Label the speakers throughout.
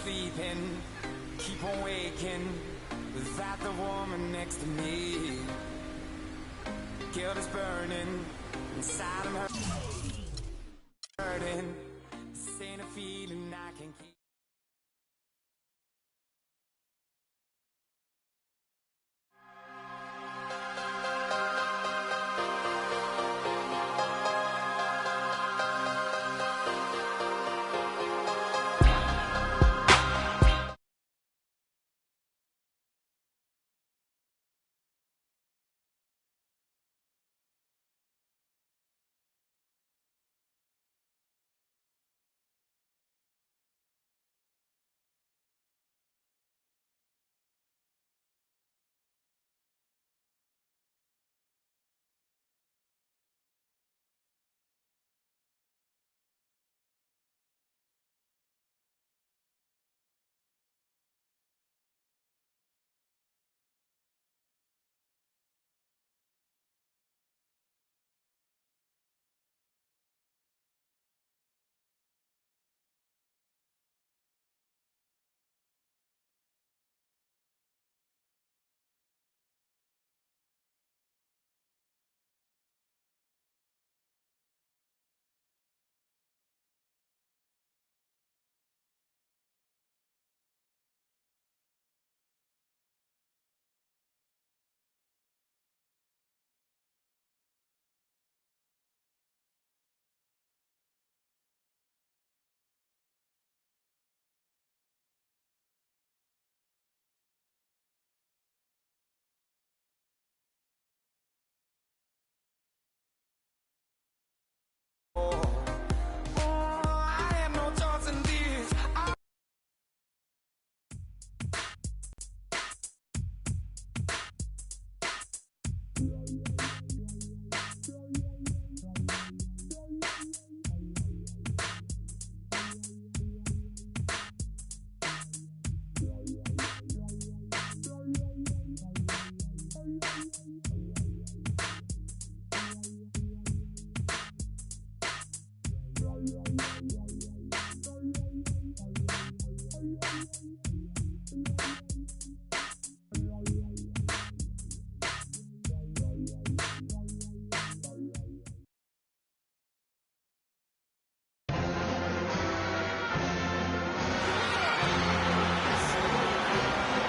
Speaker 1: sleeping, keep on waking without the woman next to me. Guilt is burning inside of her, hurting. This ain't a feeling I can keep.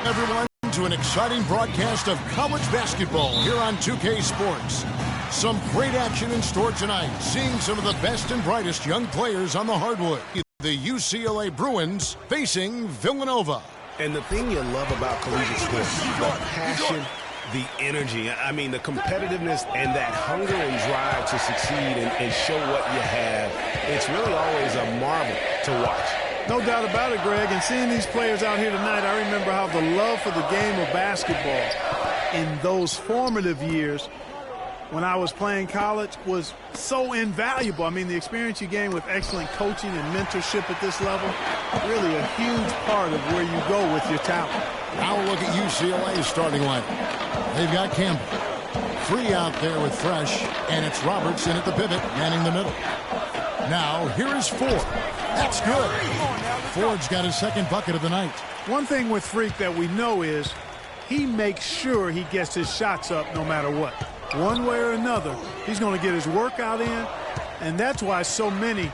Speaker 2: Everyone to an exciting broadcast of college basketball here on 2K Sports. Some great action in store tonight, seeing some of the best and brightest young players on the hardwood. The UCLA Bruins facing Villanova.
Speaker 3: And the thing you love about collegiate sports, the passion, the energy, I mean the competitiveness and that hunger and drive to succeed and show what you have, it's really always a marvel to watch.
Speaker 4: No doubt about it, Greg. And seeing these players out here tonight, I remember how the love for the game of basketball in those formative years when I was playing college was so invaluable. I mean, the experience you gain with excellent coaching and mentorship at this level, really a huge part of where you go with your talent.
Speaker 2: Now look at UCLA's starting lineup. They've got Campbell. Free out there with Fresh, and it's Robertson at the pivot, manning the middle. Now, here is Ford. That's good. Ford's got his second bucket of the night.
Speaker 4: One thing with Freak that we know is he makes sure he gets his shots up no matter what. One way or another, he's going to get his workout in, and that's why so many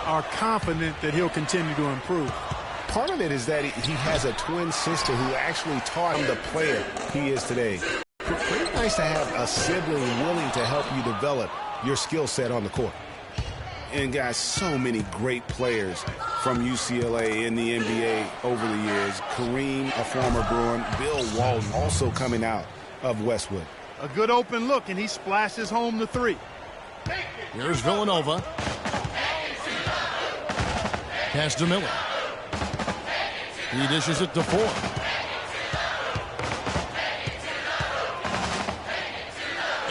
Speaker 4: are confident that he'll continue to improve.
Speaker 3: Part of it is that he has a twin sister who actually taught him the player he is today. Pretty nice to have a sibling willing to help you develop your skill set on the court. And guys, so many great players from UCLA in the NBA over the years. Kareem, a former Bruin, Bill Walton also coming out of Westwood.
Speaker 4: A good open look, and he splashes home the three.
Speaker 2: Here's Villanova. Pass to Miller. He dishes it to Ford.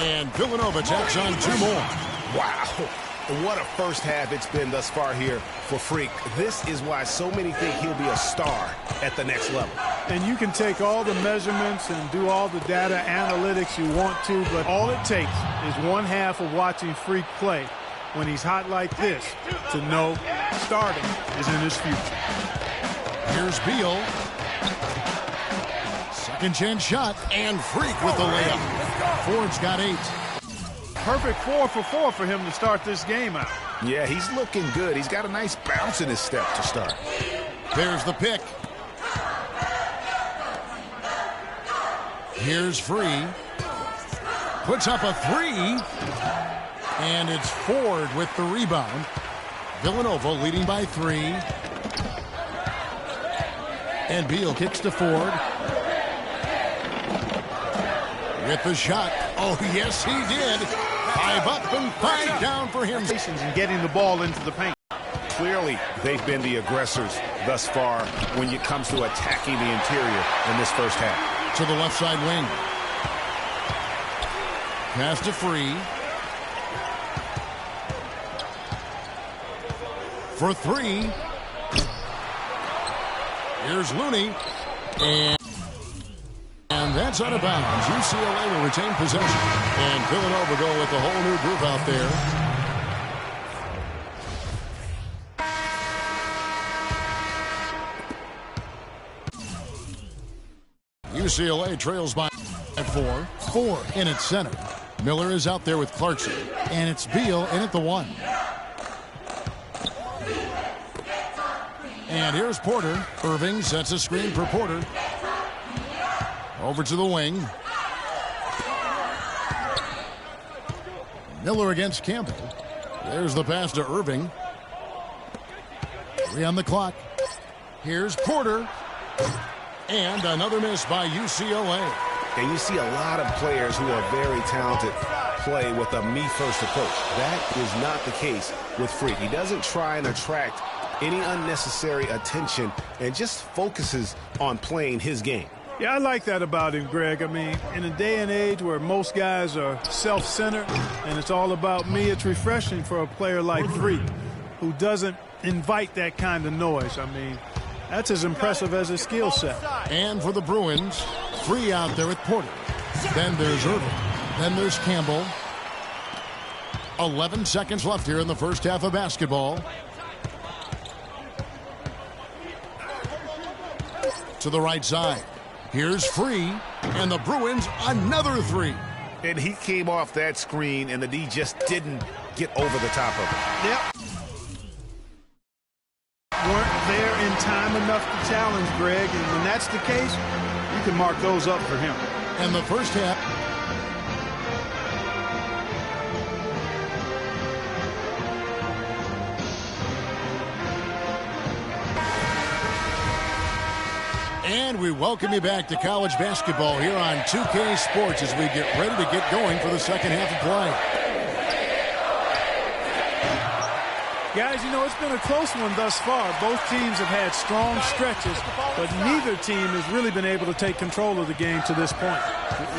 Speaker 2: And Villanova tacks on two more.
Speaker 3: Wow. What a first half it's been thus far here for Freak. This is why so many think he'll be a star at the next level.
Speaker 4: And you can take all the measurements and do all the data analytics you want to, but all it takes is one half of watching Freak play when he's hot like this to know starting is in his future.
Speaker 2: Here's Beal. Second chance shot, and Freak with the layup. Ford's got 8.
Speaker 4: Perfect 4 for 4 for him to start this game out.
Speaker 3: Yeah, he's looking good. He's got a nice bounce in his step to start.
Speaker 2: There's the pick. Here's Free. Puts up a 3. And it's Ford with the rebound. Villanova leading by 3. And Beal kicks to Ford. With the shot. Oh, yes, he did. 5 up and 5 down for him.
Speaker 4: And getting the ball into the paint.
Speaker 3: Clearly, they've been the aggressors thus far when it comes to attacking the interior in this first half.
Speaker 2: To the left side wing. Pass to Free. For 3. Here's Looney. And that's out of bounds. UCLA will retain possession. And Villanova go with the whole new group out there. UCLA trails by 4. 4 in its center. Miller is out there with Clarkson. And it's Beal in at the 1. And here's Porter. Irving sets a screen for Porter. Over to the wing. Miller against Campbell. There's the pass to Irving. 3 on the clock. Here's Porter. And another miss by UCLA.
Speaker 3: And you see a lot of players who are very talented play with a me-first approach. That is not the case with Freak. He doesn't try and attract any unnecessary attention and just focuses on playing his game.
Speaker 4: Yeah, I like that about him, Greg. I mean, in a day and age where most guys are self-centered and it's all about me, it's refreshing for a player like Freak who doesn't invite that kind of noise. I mean, that's as impressive as his skill set.
Speaker 2: And for the Bruins, Free out there with Porter. Then there's Irving. Then there's Campbell. 11 seconds left here in the first half of basketball. To the right side. Here's Free. And the Bruins another 3.
Speaker 3: And he came off that screen, and the D just didn't get over the top of it.
Speaker 4: Yep. Weren't there in time enough to challenge Greg, and when that's the case, you can mark those up for him.
Speaker 2: And the first half. And we welcome you back to college basketball here on 2K Sports as we get ready to get going for the second half of play.
Speaker 4: Guys, you know, it's been a close one thus far. Both teams have had strong stretches, but neither team has really been able to take control of the game to this point.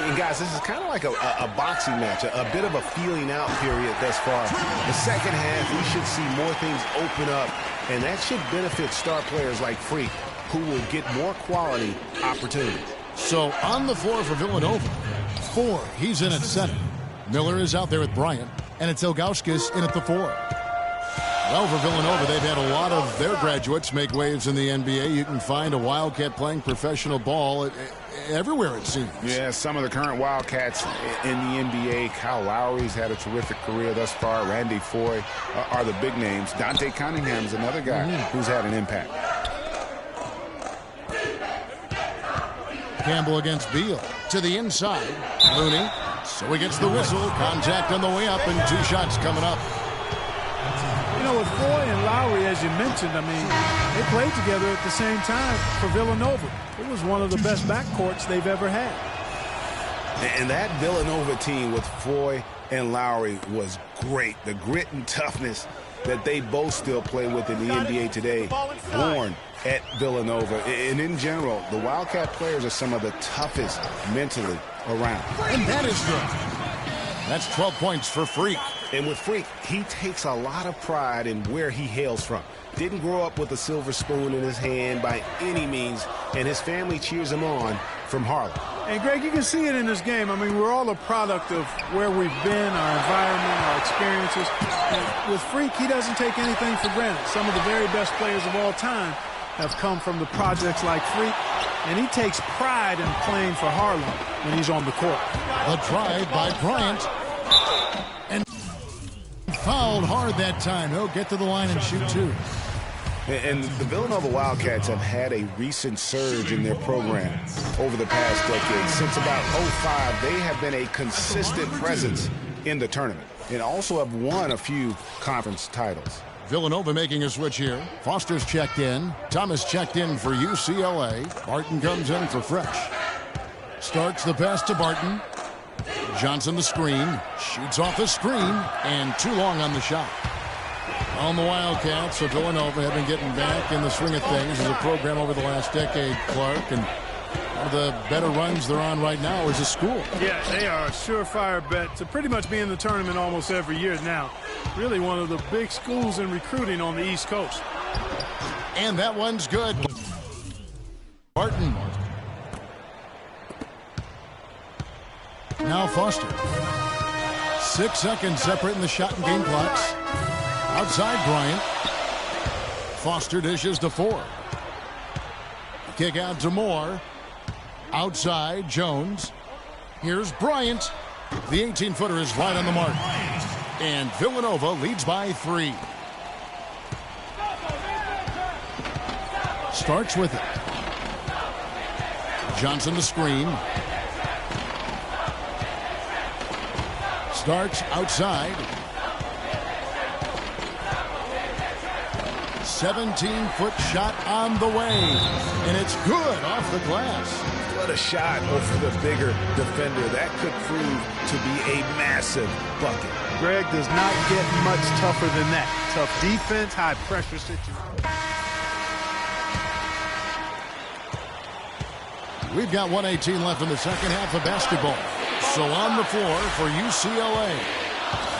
Speaker 3: And guys, this is kind of like a boxing match, a bit of a feeling out period thus far. The second half, we should see more things open up, and that should benefit star players like Freak, who will get more quality opportunities.
Speaker 2: So on the floor for Villanova, 4. He's in at center. Miller is out there with Bryant, and it's Ilgauskas in at the 4. Well, for Villanova, they've had a lot of their graduates make waves in the NBA. You can find a Wildcat playing professional ball everywhere, it seems.
Speaker 3: Yeah, some of the current Wildcats in the NBA. Kyle Lowry's had a terrific career thus far. Randy Foye are the big names. Dante Cunningham's another guy who's had an impact.
Speaker 2: Campbell against Beal. To the inside. Looney. So he gets the whistle. Contact on the way up, and 2 shots coming up.
Speaker 4: You know, with Foye and Lowry, as you mentioned, I mean, they played together at the same time for Villanova. It was one of the best backcourts they've ever had.
Speaker 3: And that Villanova team with Foye and Lowry was great. The grit and toughness that they both still play with in the NBA today, born at Villanova. And in general, the Wildcat players are some of the toughest mentally around.
Speaker 2: And that is good. That's 12 points for Freak.
Speaker 3: And with Freak, he takes a lot of pride in where he hails from. Didn't grow up with a silver spoon in his hand by any means, and his family cheers him on from Harlem.
Speaker 4: And, Greg, you can see it in this game. I mean, we're all a product of where we've been, our environment, our experiences. And with Freak, he doesn't take anything for granted. Some of the very best players of all time have come from the projects like Freak, and he takes pride in playing for Harlem when he's on the court.
Speaker 2: The drive by Bryant. And fouled hard that time. He'll get to the line and shoot two.
Speaker 3: And the Villanova Wildcats have had a recent surge in their program over the past decade. Since about '05, they have been a consistent presence in the tournament and also have won a few conference titles.
Speaker 2: Villanova making a switch here. Foster's checked in. Thomas checked in for UCLA. Barton comes in for Fresh. Starts the pass to Barton. Johnson the screen. Shoots off the screen. And too long on the shot. On the Wildcats, so Villanova have been getting back in the swing of things as a program over the last decade, Clark. And one of the better runs they're on right now is a school.
Speaker 4: Yeah, they are a surefire bet to pretty much be in the tournament almost every year now. Really one of the big schools in recruiting on the East Coast.
Speaker 2: And that one's good. Barton. Now Foster. 6 seconds separating the shot and game clocks. Outside Bryant. Foster dishes to Ford. Kick out to Moore. Outside Jones. Here's Bryant. The 18-footer is right on the mark. And Villanova leads by 3. Starks with it. Johnson the screen. Starks outside. 17-foot shot on the way. And it's good off the glass.
Speaker 3: What a shot over the bigger defender. That could prove to be a massive bucket.
Speaker 4: Greg does not get much tougher than that. Tough defense, high pressure situation.
Speaker 2: We've got 1:18 left in the second half of basketball. So on the floor for UCLA.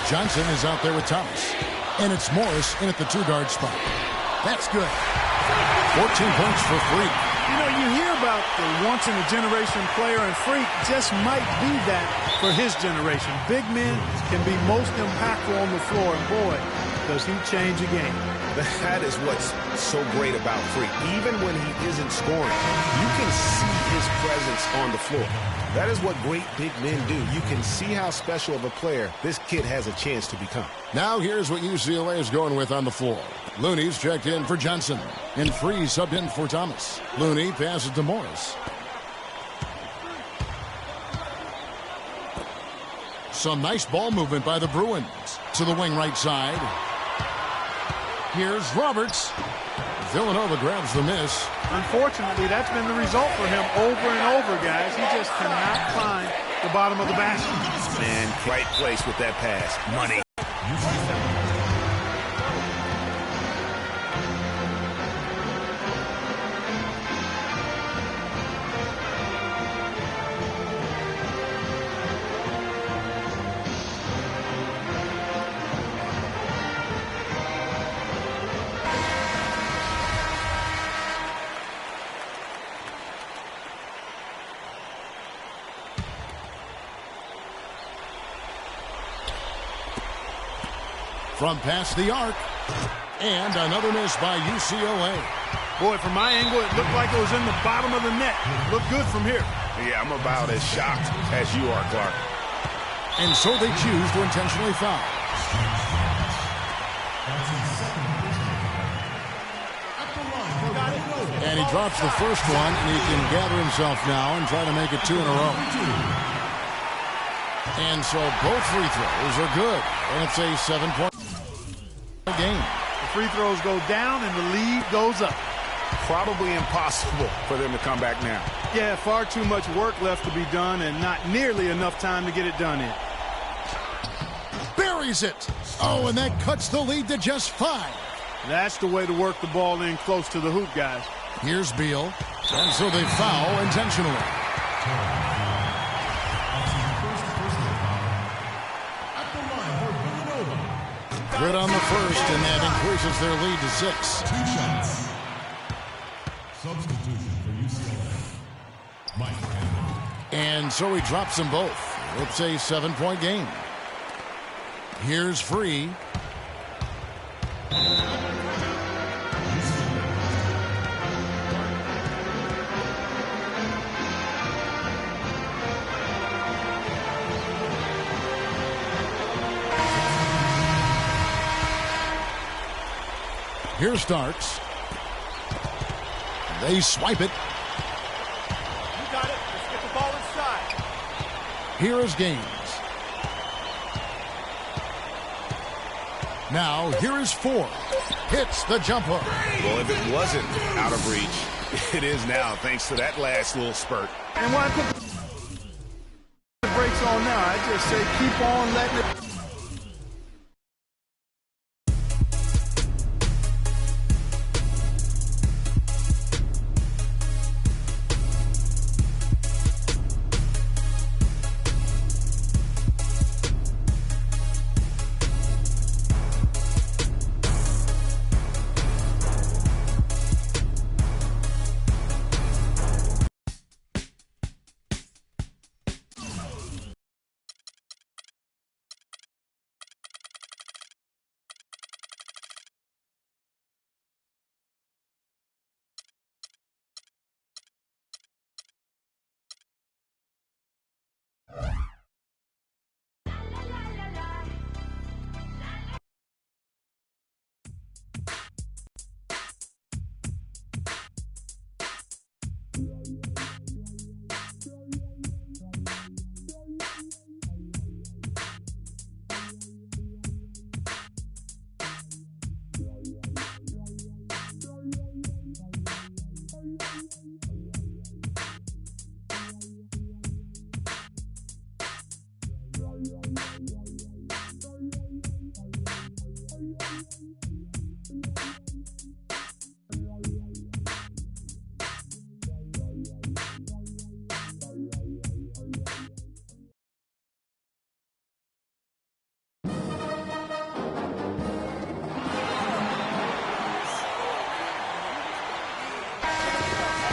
Speaker 2: Johnson is out there with Thomas. And it's Morris in at the 2-guard spot. That's good. 14 points for Freak.
Speaker 4: You know, you hear about the once-in-a-generation player, and Freak just might be that for his generation. Big men can be most impactful on the floor, and boy, does he change a game.
Speaker 3: That is what's so great about Freak. Even when he isn't scoring, you can see his presence on the floor. That is what great big men do. You can see how special of a player this kid has a chance to become.
Speaker 2: Now here's what UCLA is going with on the floor. Looney's checked in for Johnson. And Free subbed in for Thomas. Looney passes to Morris. Some nice ball movement by the Bruins. To the wing right side. Here's Roberts. Villanova grabs the miss.
Speaker 4: Unfortunately, that's been the result for him over and over, guys. He just cannot find the bottom of the basket.
Speaker 3: Man, right place with that pass. Money.
Speaker 2: From past the arc. And another miss by UCLA.
Speaker 4: Boy, from my angle, it looked like it was in the bottom of the net. Looked good from here.
Speaker 3: Yeah, I'm about as shocked as you are, Clark.
Speaker 2: And so they choose to intentionally foul. And he drops the first one, and he can gather himself now and try to make it 2 in a row. And so both free throws are good. And it's a 7-point game.
Speaker 4: The free throws go down and the lead goes up.
Speaker 3: Probably impossible for them to come back now.
Speaker 4: Yeah, far too much work left to be done and not nearly enough time to get it done in.
Speaker 2: Buries it. Oh, and that cuts the lead to just 5.
Speaker 4: That's the way to work the ball in close to the hoop, guys.
Speaker 2: Here's Beal. And so they foul intentionally. Good on the first, and that increases their lead to 6.
Speaker 5: 2 shots. Substitution for UCLA.
Speaker 2: And so he drops them both. It's a 7-point game. Here's Free. Here Starks. They swipe it.
Speaker 4: You got it. Let's get the ball inside.
Speaker 2: Here is Gaines. Now, here is Ford. Hits the jump hook.
Speaker 3: Well, if it wasn't out of reach, it is now, thanks to that last little spurt.
Speaker 4: And why put the brakes on now? I just say keep on letting it.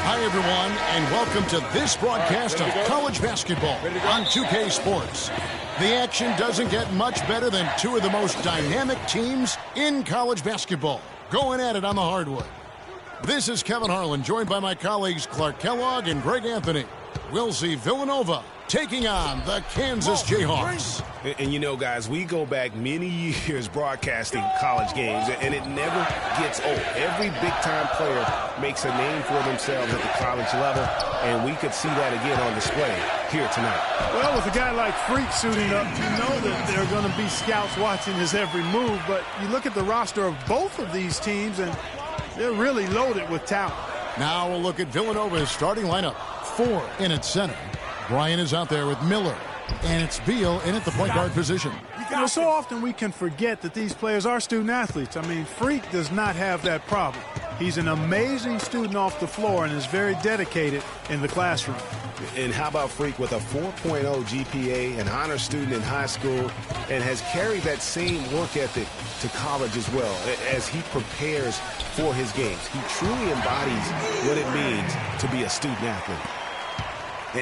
Speaker 2: Hi, everyone, and welcome to this broadcast of college basketball on 2K Sports. The action doesn't get much better than two of the most dynamic teams in college basketball going at it on the hardwood. This is Kevin Harlan, joined by my colleagues Clark Kellogg and Greg Anthony. We'll see Villanova taking on the Kansas Jayhawks.
Speaker 3: And you know, guys, we go back many years broadcasting college games, and it never gets old. Every big-time player makes a name for themselves at the college level, and we could see that again on display here tonight.
Speaker 4: Well, with a guy like Freak suiting up, you know that there are going to be scouts watching his every move, but you look at the roster of both of these teams, and they're really loaded with talent.
Speaker 2: Now we'll look at Villanova's starting lineup. Four in at center. Brian is out there with Miller, and it's Beal in at the point guard position.
Speaker 4: You know, so often we can forget that these players are student athletes. I mean, Freak does not have that problem. He's an amazing student off the floor and is very dedicated in the classroom.
Speaker 3: And how about Freak with a 4.0 GPA, an honor student in high school, and has carried that same work ethic to college as well as he prepares for his games. He truly embodies what it means to be a student athlete.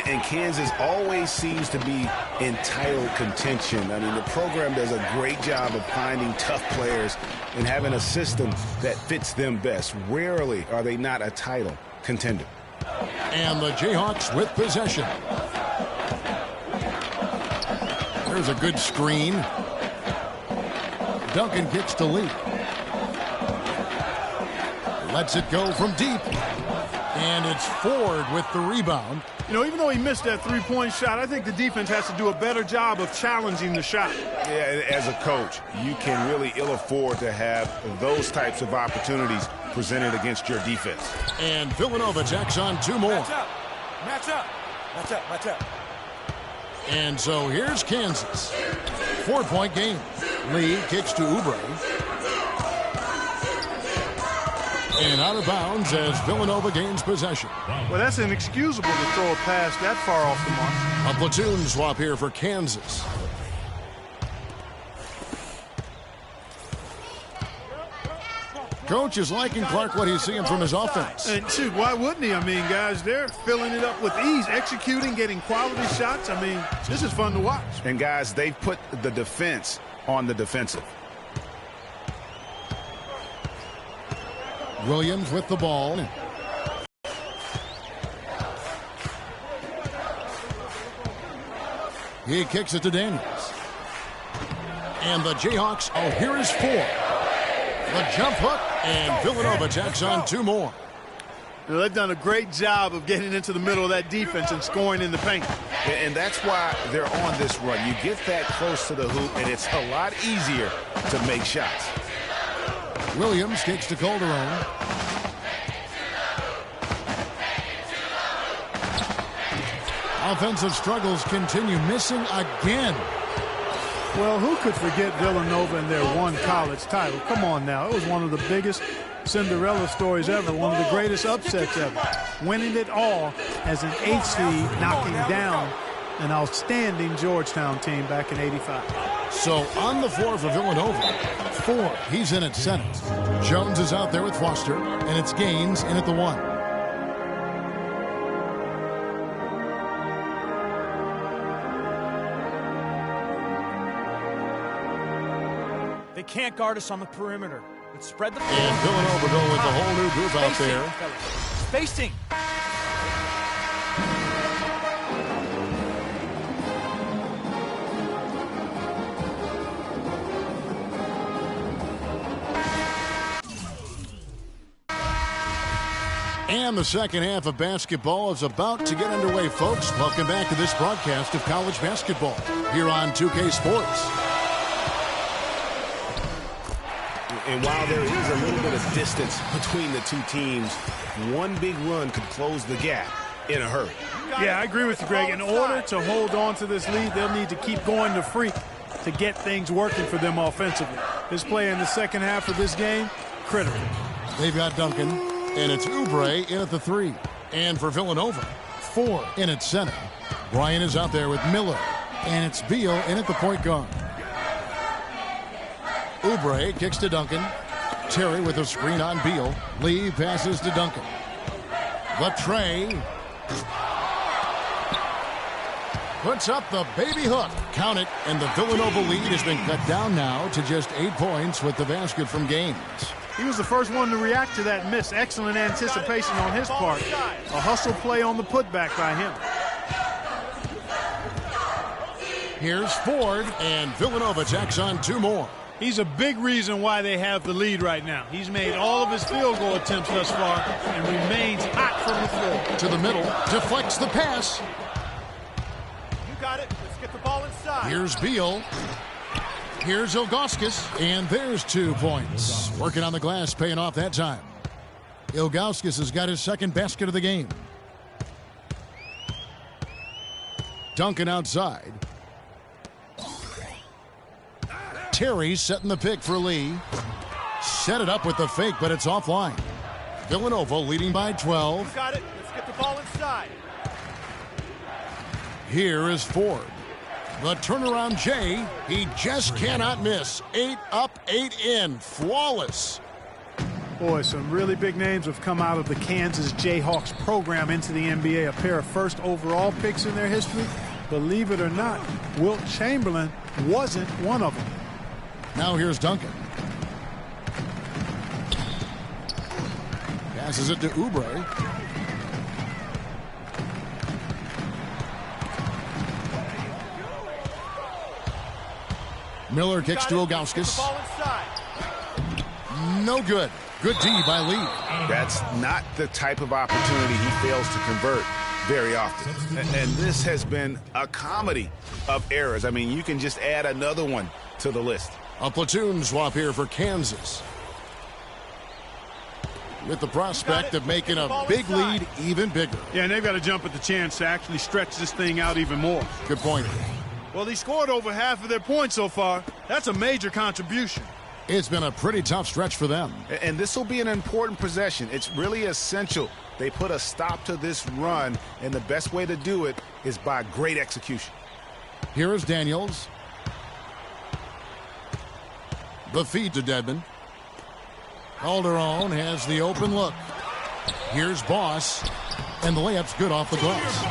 Speaker 3: And Kansas always seems to be in title contention. I mean, the program does a great job of finding tough players and having a system that fits them best. Rarely are they not a title contender.
Speaker 2: And the Jayhawks with possession. There's a good screen. Duncan kicks to Lee. Lets it go from deep. And it's Ford with the rebound.
Speaker 4: You know, even though he missed that three-point shot, I think the defense has to do a better job of challenging the shot.
Speaker 3: Yeah, as a coach, you can really ill afford to have those types of opportunities presented against your defense.
Speaker 2: And Villanova tacks on two more.
Speaker 1: Match up. Match up. Match up. Match up.
Speaker 2: And so here's Kansas. 4-point game. Lee kicks to Oubre. And out of bounds as Villanova gains possession.
Speaker 4: Well, that's inexcusable to throw a pass that far off the mark.
Speaker 2: A platoon swap here for Kansas. Coach is liking Clark what he's seeing from his offense.
Speaker 4: And shoot, why wouldn't he? I mean, guys, they're filling it up with ease, executing, getting quality shots. I mean, this is fun to watch.
Speaker 3: And guys, they've put the defense on the defensive.
Speaker 2: Williams with the ball. He kicks it to Daniels. And the Jayhawks, oh, here is Ford. The jump hook And Villanova tacks on 2 more.
Speaker 4: They've done a great job of getting into the middle of that defense and scoring in the paint.
Speaker 3: And that's why they're on this run. You get that close to the hoop, and it's a lot easier to make shots.
Speaker 2: Williams kicks to Calderon. Offensive struggles continue, missing again.
Speaker 4: Well, who could forget Villanova and their one college title? Come on now. It was one of the biggest Cinderella stories ever, one of the greatest upsets ever. Winning it all as an 8th seed, knocking down an outstanding Georgetown team back in '85.
Speaker 2: So on the floor for Villanova, Ford, he's in at center. Jones is out there with Foster, and it's Gaines in at the 1.
Speaker 6: They can't guard us on the perimeter. Let's spread the floor.
Speaker 2: And Villanova going with the whole new group out there.
Speaker 6: Spacing.
Speaker 2: And the second half of basketball is about to get underway, folks. Welcome back to this broadcast of college basketball here on 2K Sports.
Speaker 3: And while there is a little bit of distance between the two teams, one big run could close the gap in a hurry.
Speaker 4: Yeah, I agree with you, Greg. In order to hold on to this lead, they'll need to keep going to freak to get things working for them offensively. This play in the second half of this game, critical.
Speaker 2: They've got Duncan, and it's Oubre in at the 3. And for Villanova, Ford in at center. Bryant is out there with Miller, and it's Beal in at the point guard. Oubre kicks to Duncan. Terry with a screen on Beal. Lee passes to Duncan. The tray. Puts up the baby hook. Count it. And the Villanova lead has been cut down now to just 8 points with the basket from Gaines.
Speaker 4: He was the first one to react to that miss. Excellent anticipation on his part. A hustle play on the putback by him.
Speaker 2: Here's Ford, and Villanova tacks on 2 more.
Speaker 4: He's a big reason why they have the lead right now. He's made all of his field goal attempts thus far and remains hot from the floor.
Speaker 2: To the middle, deflects the pass.
Speaker 6: You got it. Let's get the ball inside.
Speaker 2: Here's Beal. Here's Ilgauskas, and there's 2 points. Working on the glass, paying off that time. Ilgauskas has got his second basket of the game. Duncan outside. Terry setting the pick for Lee. Set it up with the fake, but it's offline. Villanova leading by 12.
Speaker 6: You got it. Let's get the ball inside.
Speaker 2: Here is Ford. The turnaround J, he just cannot miss. 8 up, 8 in. Flawless.
Speaker 4: Boy, some really big names have come out of the Kansas Jayhawks program into the NBA. A pair of first overall picks in their history. Believe it or not, Wilt Chamberlain wasn't one of them.
Speaker 2: Now here's Duncan. Passes it to Oubre. Miller kicks to Ilgauskas. No good. Good D by Lee.
Speaker 3: That's not the type of opportunity he fails to convert very often. And this has been a comedy of errors. I mean, you can just add another one to the list.
Speaker 2: A platoon swap here for Kansas, with the prospect of making a big lead even bigger.
Speaker 4: Yeah, and they've got to jump at the chance to actually stretch this thing out even more.
Speaker 2: Good point.
Speaker 4: Well, he scored over half of their points so far. That's a major contribution.
Speaker 2: It's been a pretty tough stretch for them.
Speaker 3: And this will be an important possession. It's really essential they put a stop to this run, and the best way to do it is by great execution.
Speaker 2: Here is Daniels. The feed to Dedmon. Calderon has the open look. Here's Boss, and the layup's good off the glass.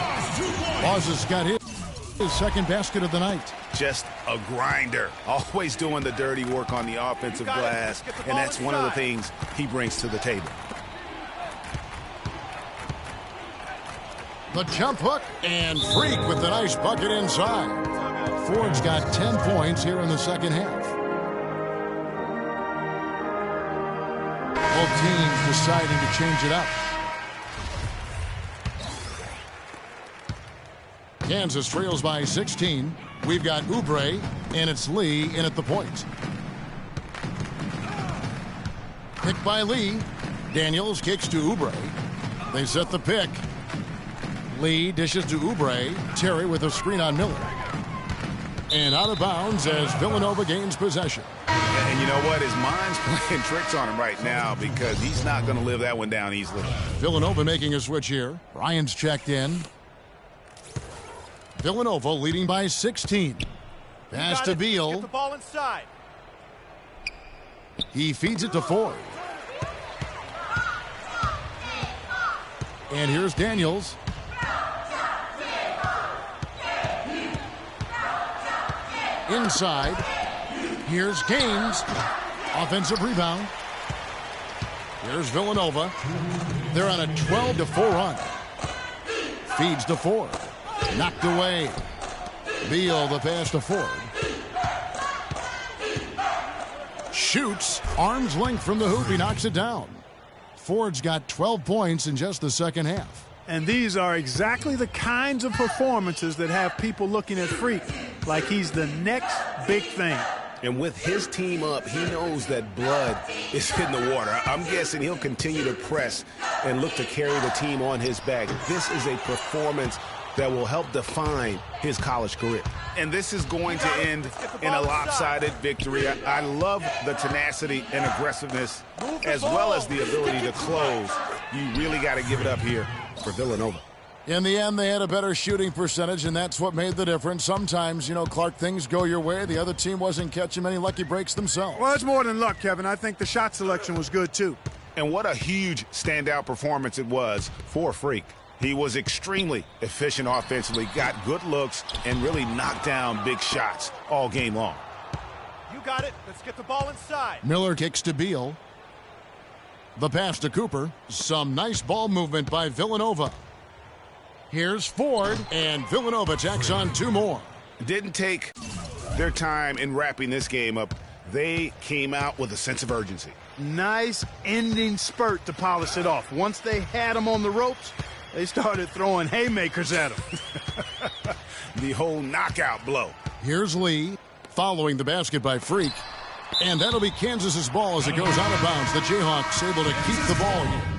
Speaker 2: Boss has got his second basket of the night.
Speaker 3: Just a grinder, always doing the dirty work on the offensive glass, and that's one of the things he brings to the table.
Speaker 2: The jump hook, and Freak with the nice bucket inside. Ford's got 10 points here in the second half. Both teams deciding to change it up. Kansas trails by 16. We've got Oubre, and it's Lee in at the point. Pick by Lee. Daniels kicks to Oubre. They set the pick. Lee dishes to Oubre. Terry with a screen on Miller. And out of bounds as Villanova gains possession.
Speaker 3: And you know what? His mind's playing tricks on him right now because he's not going to live that one down easily.
Speaker 2: Villanova making a switch here. Ryan's checked in. Villanova leading by 16. Pass to Beal.
Speaker 6: Get the ball inside.
Speaker 2: He feeds it to Ford. And here's Daniels. Inside. Here's Gaines. Offensive rebound. Here's Villanova. They're on a 12-4 run. Feeds to Ford. Knocked away. Beal the pass to Ford. Shoots. Arm's length from the hoop. He knocks it down. Ford's got 12 points in just the second half.
Speaker 4: And these are exactly the kinds of performances that have people looking at Freak like he's the next big thing.
Speaker 3: And with his team up, he knows that blood is in the water. I'm guessing he'll continue to press and look to carry the team on his back. This is a performance that will help define his college career. And this is going to end in a lopsided victory. I love the tenacity and aggressiveness as well as the ability to close. You really got to give it up here for Villanova.
Speaker 2: In the end, they had a better shooting percentage, and that's what made the difference. Sometimes, Clark, things go your way. The other team wasn't catching many lucky breaks themselves.
Speaker 4: Well, it's more than luck, Kevin. I think the shot selection was good, too.
Speaker 3: And what a huge standout performance it was for Freak. He was extremely efficient offensively, got good looks, and really knocked down big shots all game long.
Speaker 6: You got it. Let's get the ball inside.
Speaker 2: Miller kicks to Beal. The pass to Cooper. Some nice ball movement by Villanova. Here's Ford, and Villanova jacks on two more.
Speaker 3: Didn't take their time in wrapping this game up. They came out with a sense of urgency.
Speaker 4: Nice ending spurt to polish it off. Once they had him on the ropes, they started throwing haymakers at him.
Speaker 3: The whole knockout blow.
Speaker 2: Here's Lee, following the basket by Freak. And that'll be Kansas's ball as it goes out of bounds. The Jayhawks able to keep the ball here.